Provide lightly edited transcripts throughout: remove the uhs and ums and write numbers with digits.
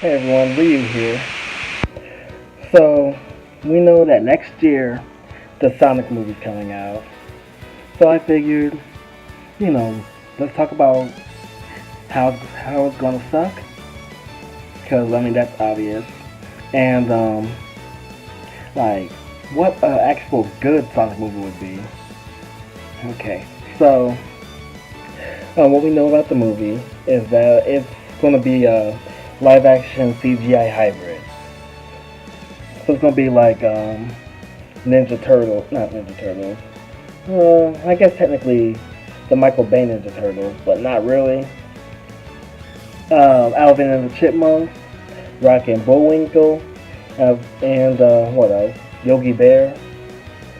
Hey everyone, Ryu here. So, we know that next year the Sonic movie's coming out. So I figured, you know, let's talk about how it's gonna suck. Cause I mean that's obvious. And like what an actual good Sonic movie would be. Okay, so what we know about the movie is that it's gonna be a live action CGI hybrid. So it's gonna be like Ninja Turtle, not Ninja Turtles. I guess technically the Michael Bay Ninja Turtles, but not really. Alvin and the Chipmunks, Rock and Bullwinkle, and what else? Yogi Bear,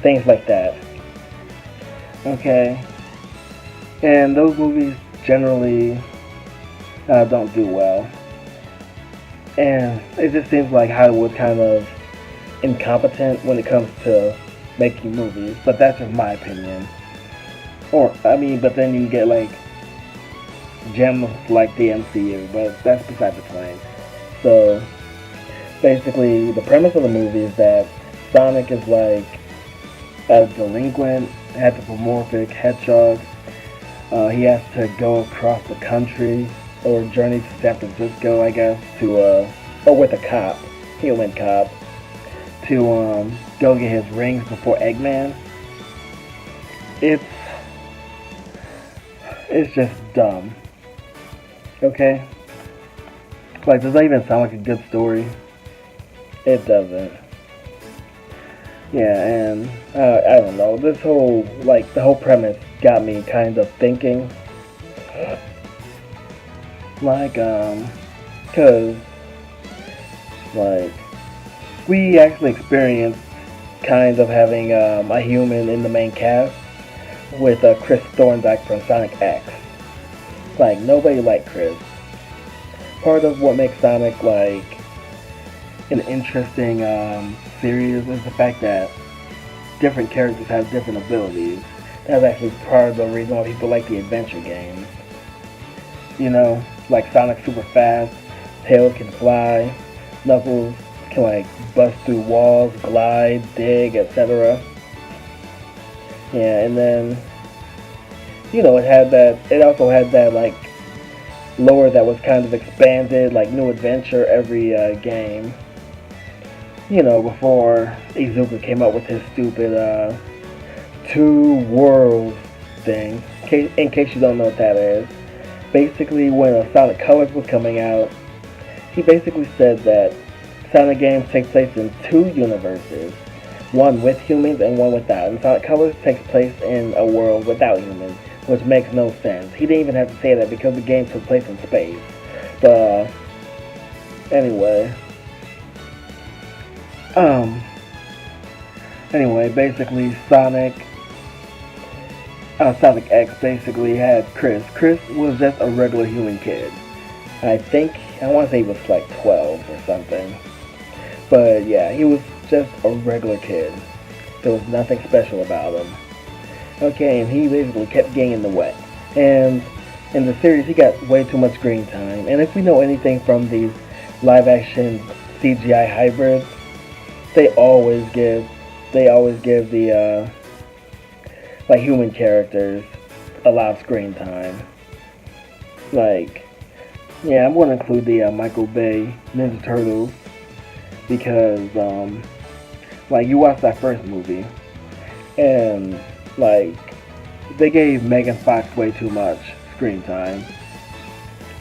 things like that. Okay, and those movies generally don't do well, and it just seems like Hollywood kind of incompetent when it comes to making movies. But that's just my opinion. Or I mean, but then you get like gems like the MCU, but that's beside the point. So basically, the premise of the movie is that Sonic is like a delinquent, anthropomorphic hedgehog. He has to go across the country or journey to San Francisco, I guess, to or with a cop, human cop, to go get his rings before Eggman. It's it's just dumb. Okay, like does that even sound like a good story? It doesn't. Yeah, and I don't know. This whole like the whole premise got me kind of thinking, like cause like we actually experienced kind of having a human in the main cast with Chris Thorndike from Sonic X. Like nobody liked Chris. Part of what makes Sonic like an interesting series is the fact that different characters have different abilities. That's actually part of the reason why people like the adventure games. You know, like Sonic's super fast, Tails can fly, Knuckles can like bust through walls, glide, dig, etc. Yeah, and then you know it also had that like lore that was kind of expanded, like new adventure every game. You know, before Izuka came up with his stupid two worlds thing. In case you don't know what that is, basically when Sonic Colors was coming out, he basically said that Sonic games take place in two universes, one with humans and one without. And Sonic Colors takes place in a world without humans, which makes no sense. He didn't even have to say that because the game took place in space. But anyway, um, basically Sonic X basically had Chris. Chris was just a regular human kid. I want to say he was like 12 or something. But yeah, he was just a regular kid. There was nothing special about him. Okay, and he basically kept getting in the way. And in the series, he got way too much screen time. And if we know anything from these live action CGI hybrids, they always give the like human characters a lot of screen time. Like, yeah, I'm going to include the Michael Bay Ninja Turtles because, like, you watched that first movie and, like, they gave Megan Fox way too much screen time.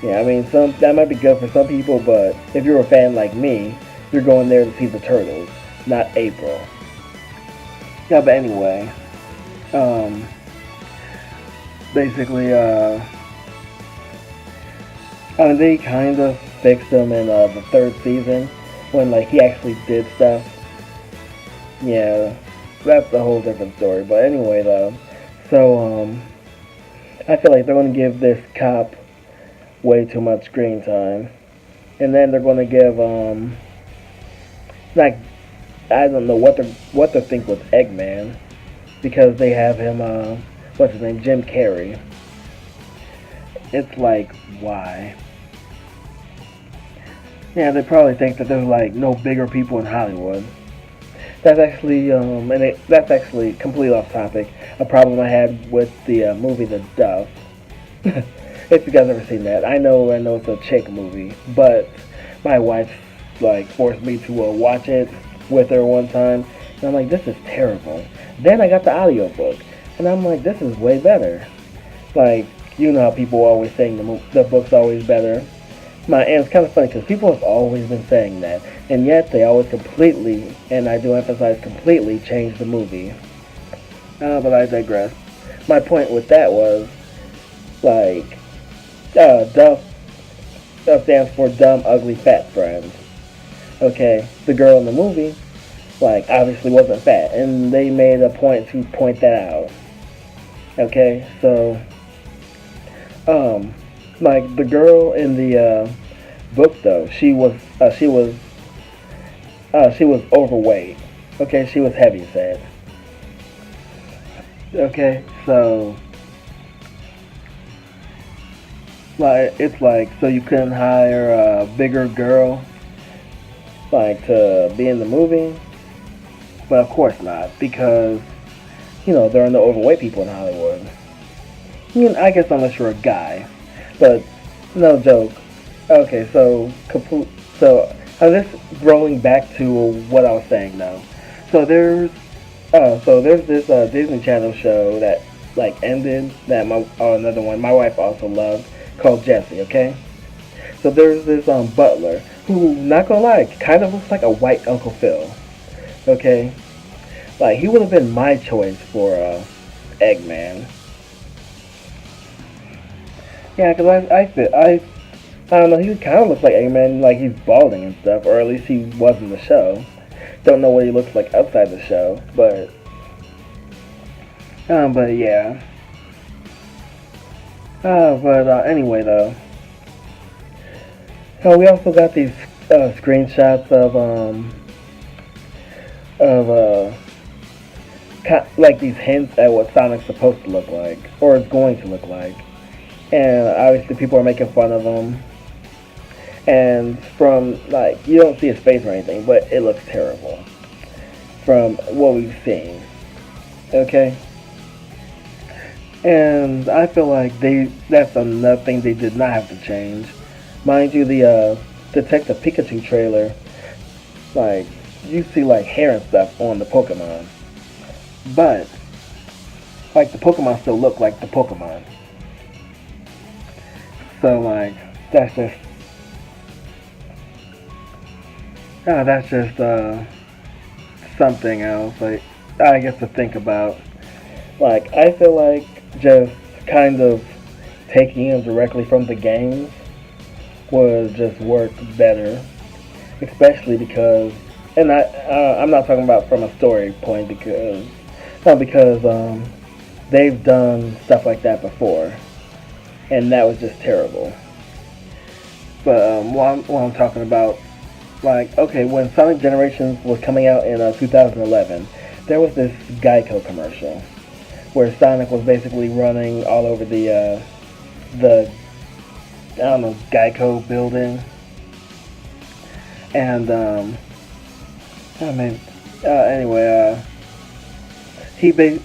Yeah, I mean, that might be good for some people, but if you're a fan like me, you're going there to see the Turtles, not April. Yeah, but anyway, basically, I mean, they kind of fixed him in the third season when like he actually did stuff. Yeah, that's a whole different story. But anyway, though, so I feel like they're gonna give this cop way too much screen time, and then they're gonna give like I don't know what they think with Eggman because they have him what's his name, Jim Carrey. It's like why? Yeah, they probably think that there's like no bigger people in Hollywood. That's actually that's actually completely off topic. A problem I had with the movie The Duff. If you guys ever seen that, I know it's a chick movie, but my wife like forced me to watch it with her one time, and I'm like, this is terrible. Then I got the audiobook, and I'm like, this is way better. Like, you know how people always saying the book's always better. And it's kind of funny because people have always been saying that, and yet they always completely, and I do emphasize completely, change the movie. But I digress. My point with that was like, Duff stands for dumb, ugly, fat friends. Okay, the girl in the movie, like, obviously wasn't fat, and they made a point to point that out. Okay, so um, like the girl in the book though, she was overweight. Okay, she was heavy set. Okay, so like it's like so you couldn't hire a bigger girl like to be in the movie, but of course not because there are no overweight people in Hollywood. I guess unless you're a guy, but no joke. Okay, so I'm just rolling back to what I was saying now. So there's this Disney Channel show that like ended that another one my wife also loved called Jessie. Okay, so there's this butler who, not gonna lie, kind of looks like a white Uncle Phil. Okay, like he would have been my choice for Eggman. Yeah, because I don't know, he kind of looks like Eggman, like he's balding and stuff, or at least he was in the show. Don't know what he looks like outside the show, but yeah. But anyway though, we also got these screenshots of like these hints at what Sonic's supposed to look like, or is going to look like, and obviously people are making fun of him. And from like you don't see his face or anything, but it looks terrible from what we've seen. Okay, and I feel like that's another thing they did not have to change. Mind you, the Detective Pikachu trailer, like you see like hair and stuff on the Pokemon, but like the Pokemon still look like the Pokemon. So like that's just something else. Like I guess to think about. Like I feel like just kind of taking him directly from the games would just work better, especially because, and I'm not talking about from a story point because, not because they've done stuff like that before, and that was just terrible. But what I'm talking about, like okay, when Sonic Generations was coming out in 2011, there was this Geico commercial where Sonic was basically running all over the I don't know, Geico building, and I mean anyway he was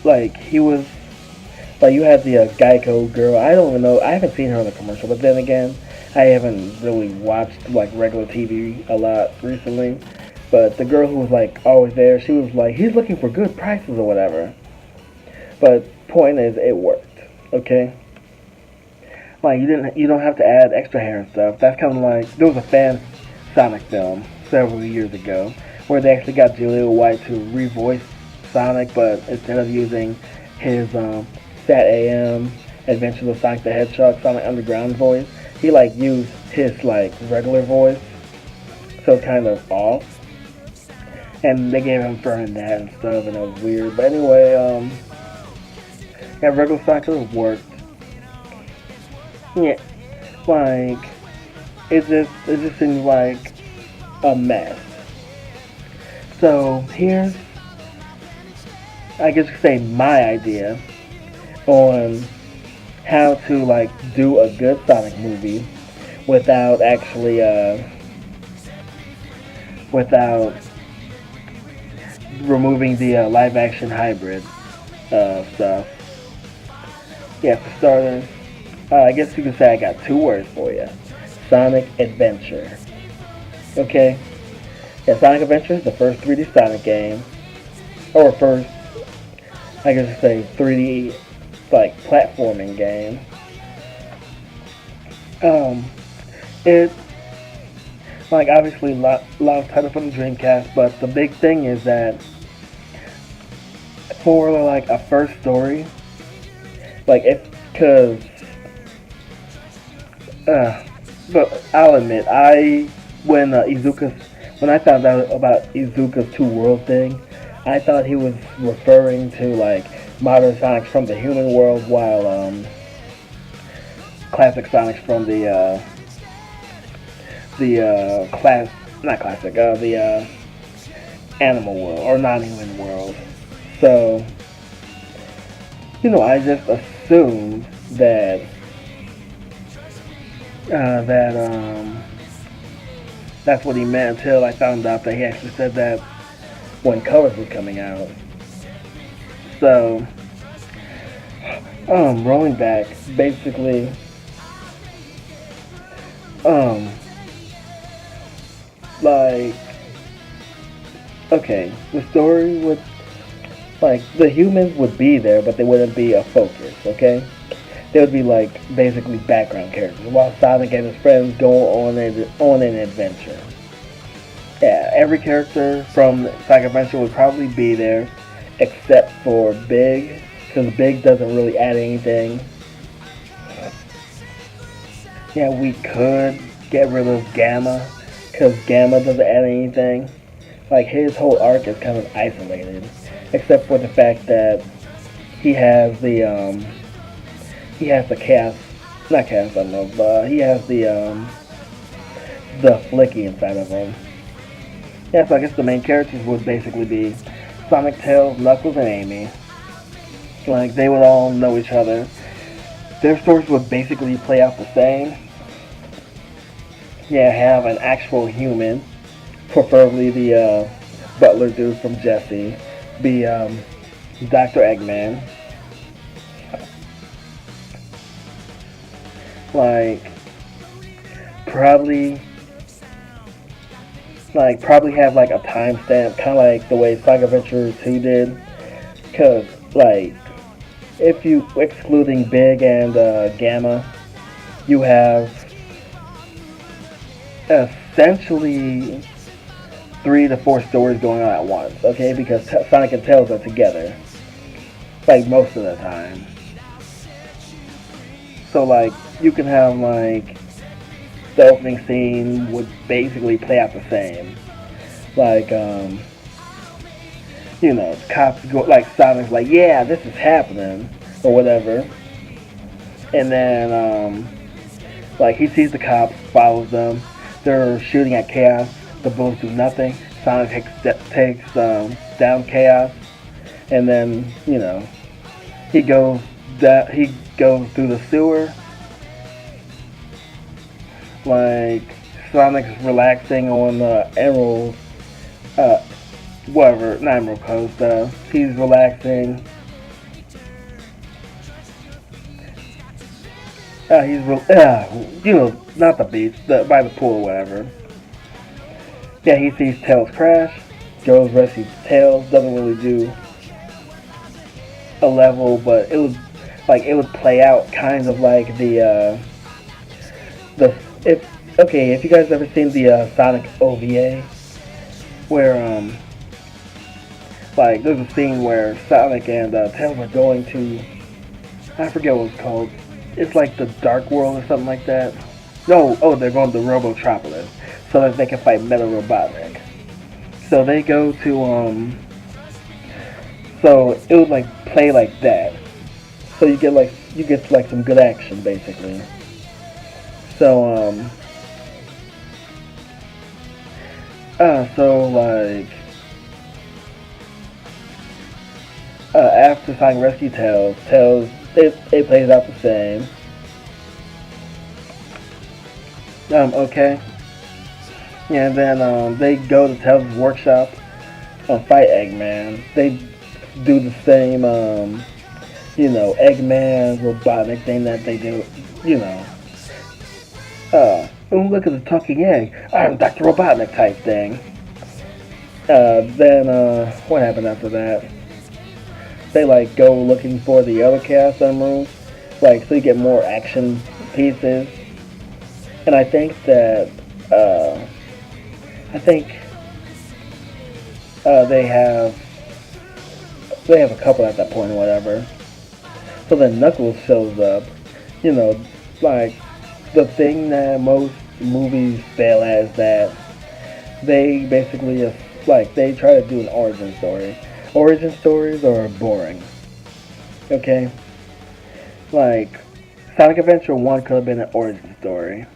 like you had the Geico girl. I don't even know. I haven't seen her in the commercial, but then again, I haven't really watched like regular TV a lot recently. But the girl who was like always there, she was like, he's looking for good prices or whatever. But point is, it worked. Okay. Like you don't have to add extra hair and stuff. That's kind of like there was a fan Sonic film several years ago where they actually got Julia White to revoice Sonic, but instead of using his Sat AM Adventures of Sonic the Hedgehog Sonic Underground voice, he like used his like regular voice, so it's kind of off. And they gave him Fern that and stuff, and it was weird. But anyway, yeah, regular Sonic worked. Yeah, like it just seems like a mess. So here's, I guess you could say, my idea on how to like do a good Sonic movie without actually without removing the live action hybrid stuff. Yeah, for starters, I guess you could say I got two words for you: Sonic Adventure. Okay, yeah, Sonic Adventure is the first 3D Sonic game, or first, I guess you say 3D like platforming game. Um, it like obviously lot of title from the Dreamcast, but the big thing is that for like a first story, like if because uh, but I'll admit when Izuka's when I found out about Izuka's two world thing, I thought he was referring to like modern Sonics from the human world, while classic Sonics from the class not classic the animal world or non-human world. So I just assumed that that's what he meant until I found out that he actually said that when Colors was coming out. So, rolling back, basically, like, okay, the story would, like, the humans would be there, but they wouldn't be a focus, okay? They would be, like, basically background characters, while Sonic and his friends go on an adventure. Yeah, every character from Sonic Adventure would probably be there, except for Big, because Big doesn't really add anything. Yeah, we could get rid of Gamma, because Gamma doesn't add anything. Like, his whole arc is kind of isolated, except for the fact that he has the chaos, not chaos, I don't know, but he has the flicky inside of him. Yeah, so I guess the main characters would basically be Sonic, Tails, Knuckles, and Amy. Like, they would all know each other. Their stories would basically play out the same. Yeah, have an actual human, preferably the butler dude from Jesse, be Dr. Eggman. Like, probably have like a timestamp, kind of like the way Sonic Adventure 2 did. Cause like, if you excluding Big and Gamma, you have essentially 3 to 4 stories going on at once. Okay, because Sonic and Tails are together, like most of the time. So like, you can have like, the opening scene would basically play out the same. Like, cops go, like, Sonic's like, yeah, this is happening, or whatever. And then, like, he sees the cops, follows them, they're shooting at Chaos, the bullets do nothing, Sonic takes down Chaos, and then, he goes through the sewer. Like, Sonic's relaxing on Emerald, whatever, not Emerald Coast, he's relaxing. Not the beach, by the pool or whatever. Yeah, he sees Tails crash, goes rescues Tails, doesn't really do a level, but it would play out kind of like if you guys ever seen the Sonic OVA, where like there's a scene where Sonic and Tails are going to, I forget what it's called. It's like the Dark World or something like that. No, they're going to Robotropolis so that they can fight Metal Robotnik. So they go to so it would like play like that. So you get like some good action basically. So after Sonic rescue Tails, it plays out the same. Okay. Yeah, and then they go to Tails' workshop and fight Eggman. They do the same, Eggman Robotnik thing that they do, you know. Oh, look at the talking egg. I'm Dr. Robotnik type thing. What happened after that? They like go looking for the other Chaos Emeralds, like so you get more action pieces. And I think that I think they have a couple at that point or whatever. So then Knuckles shows up. You know, like the thing that most movies fail at is that they basically just like they try to do an origin story. Origin stories are boring. Okay? Like Sonic Adventure 1 could have been an origin story.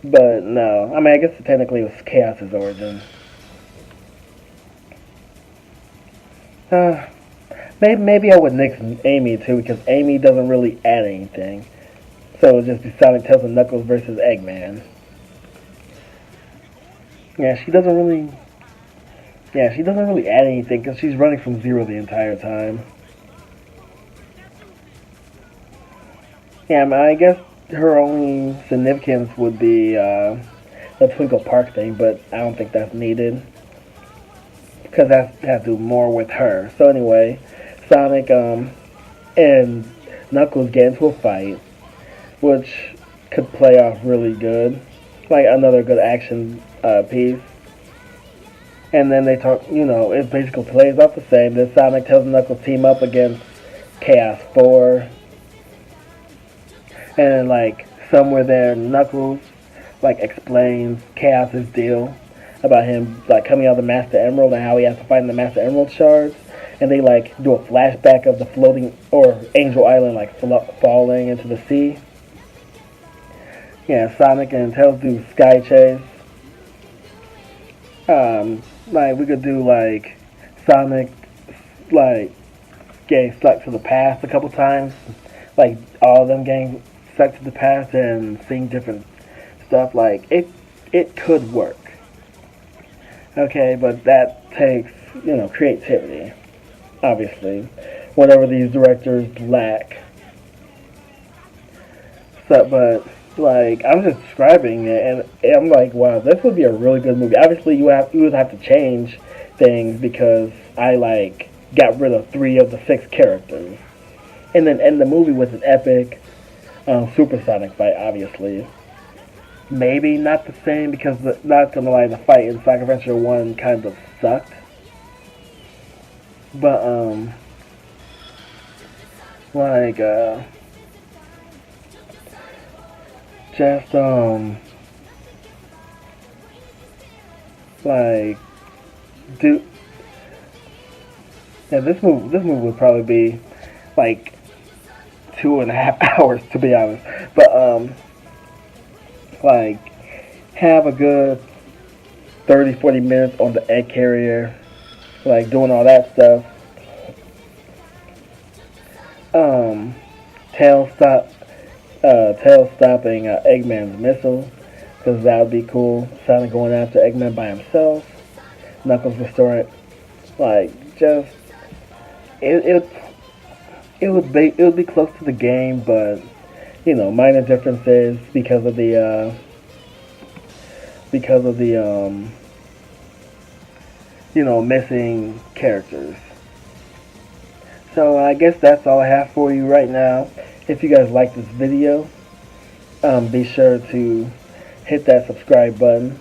But no. I mean I guess technically it was Chaos's origin. Uh maybe I would nix Amy too because Amy doesn't really add anything. So it would just be Sonic, Tails, and Knuckles versus Eggman. Yeah, she doesn't really. Yeah, she doesn't really add anything because she's running from zero the entire time. Yeah, I mean, I guess her only significance would be the Twinkle Park thing, but I don't think that's needed because that has to do more with her. So anyway, Sonic and Knuckles get into a fight, which could play off really good, like another good action piece. And then they talk, it basically plays off the same. Then Sonic tells Knuckles team up against Chaos 4. And like somewhere there, Knuckles like explains Chaos's deal about him like coming out of the Master Emerald and how he has to find the Master Emerald shards. And they like do a flashback of the floating or Angel Island like falling into the sea. Yeah, Sonic and Tails do Sky Chase. Like we could do like Sonic like getting stuck to the past a couple times, like all of them getting stuck to the past and seeing different stuff. Like it could work. Okay, but that takes creativity. Obviously, whatever these directors lack. So, but like I'm just describing it, and I'm like, wow, this would be a really good movie. Obviously, you would have to change things because I like got rid of 3 of the 6 characters, and then end the movie with an epic supersonic fight. Obviously, maybe not the same because not gonna lie, the fight in Sonic Adventure 1 kind of sucked, but like just like do yeah this movie would probably be like 2.5 hours to be honest, but like have a good 30-40 minutes on the egg carrier, like doing all that stuff. Tail stop Tails stopping Eggman's missile, because that would be cool. Sonic going after Eggman by himself. Knuckles restore it. Like, just it would be close to the game, but minor differences because of the missing characters. So I guess that's all I have for you right now. If you guys like this video, be sure to hit that subscribe button,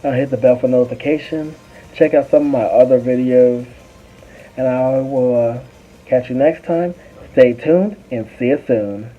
hit the bell for notification, check out some of my other videos, and I will catch you next time. Stay tuned and see you soon.